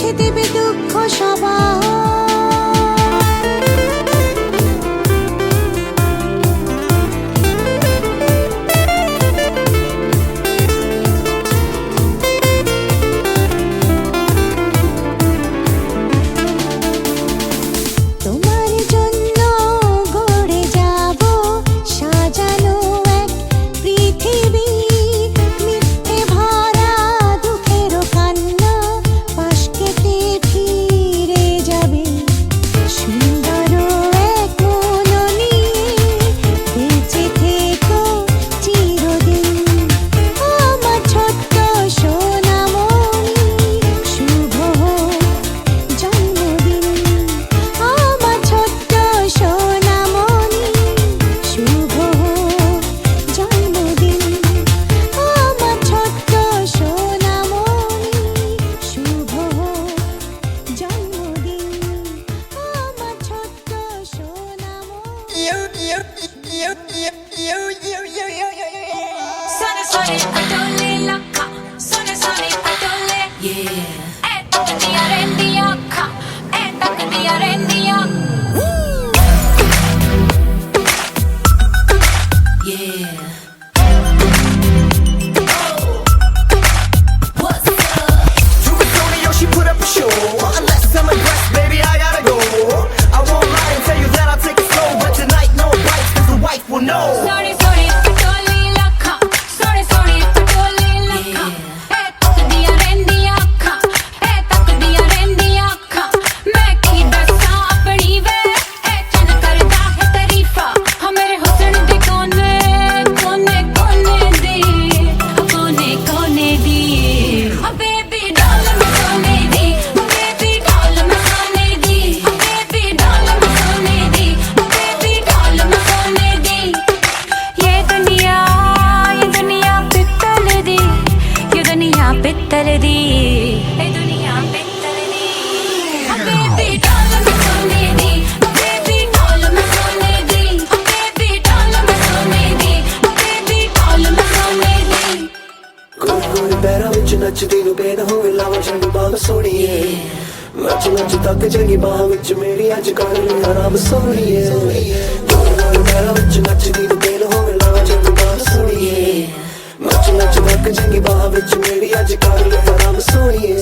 মুছে দেবে দুঃখ সবার। नचदी नू बेद होवे लावा चंगी बाल सोनिए नच नच तक चंगी बाह विच मेरी अज कर लिया रब सोनिए मेरा विच नचदी नू बेद होवे लावा चंगी बाल सोनिए नच नच तक चंगी बाह विच मेरी अज कर लिया रब सोनिए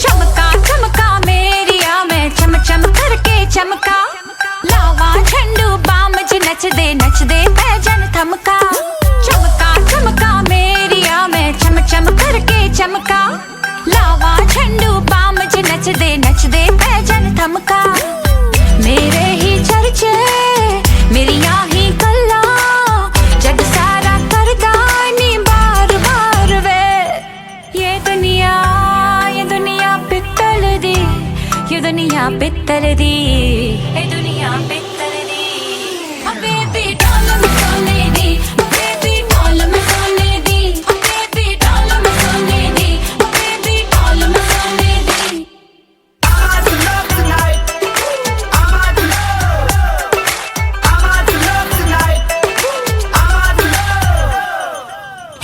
चमका चमका मेरिया मैं चम चम करके चमका लावा झंडू बाम च नचदे पैजन थमका चमका चमका मेरिया मैं चम चम करके चमका लावा झंडू बाम च नचदे पैजन थमका मेरे ही चर्चे मेरिया ही गल्ला जग सारा करदा नी बार बार वे ये दुनिया पित्तल दी ये दुनिया पित्तल दी ये दुनिया पित्तल दी बेबी डॉल में सोने दी बेबी डॉल में सोने दी बेबी डॉल में सोने दी बेबी डॉल में सोने दी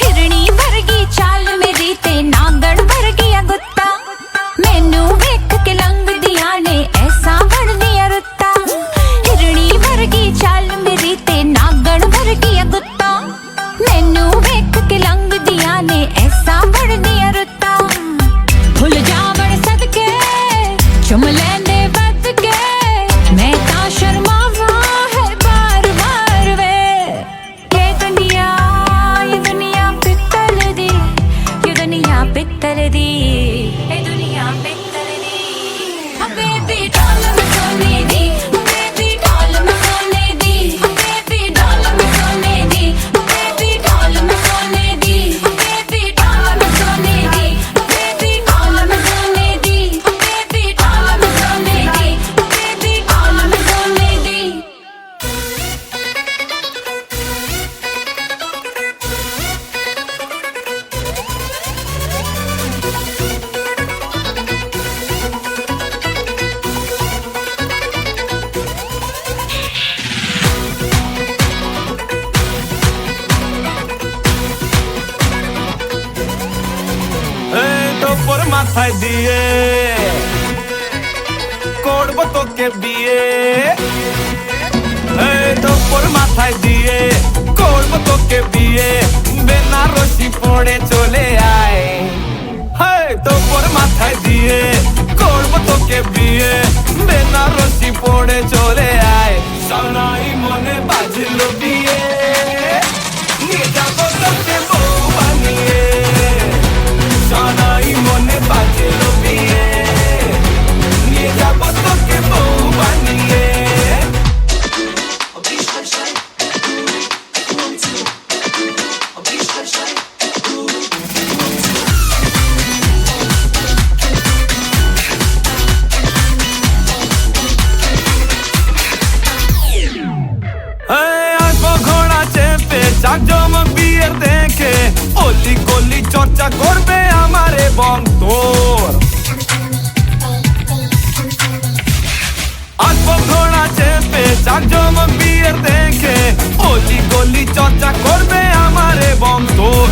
हिरणी वर्गी चाल मेरी ते नागण वर्गी गुत्ता मैनू वेख के लंघ दिया ने ऐसा बन दिया रुत्ता हिरणी वर्गी चाल मेरी ते नागण वर्गी गुत्ता मैनू वेख के लंघ दिया ने ऐसा बन दिया रुत्ता भुल जावण सदके चुम लैंदे बद के मैं ता शर्मावा है बार बार वे ये दुनिया पित्तल दी ये दुनिया पित्तल दी ये दुनिया पित्तल दी बेबी डॉल में सोने दी बेबी डॉल में सोने दी बेबी डॉल में सोने दी बेबी डॉल में सोने दी बेबी डॉल में सोने दी बेबी डॉल में सोने दी बेबी डॉल में सोने दी बेबी डॉल में सोने दी মাথায় দিয়ে করব তোকে বিয়ে, এই তোর মাথায় দিয়ে করব তোকে বিয়ে, বেনারসি পড়ে চলে আয়, হ্যাঁ তোর মাথায় দিয়ে করব তোকে বিয়ে, বেনারসি পড়ে চলে আয়, সানাই মনে বাজলো বিয়ে, নিয়ে যাবো তোকে বউ বানিয়ে, সানাই মনে বাজলো বিয়ে, নিয়ে যাবো তোকে বউ বানিয়ে। জাকজমক বিয়ের দেখে অলি গলি চর্চা করবে আমার এবং তোর, আসবো ঘোড়া চেপে জাকজমক বিয়ের দেখে অলি গলি চর্চা করবে আমার এবং তোর।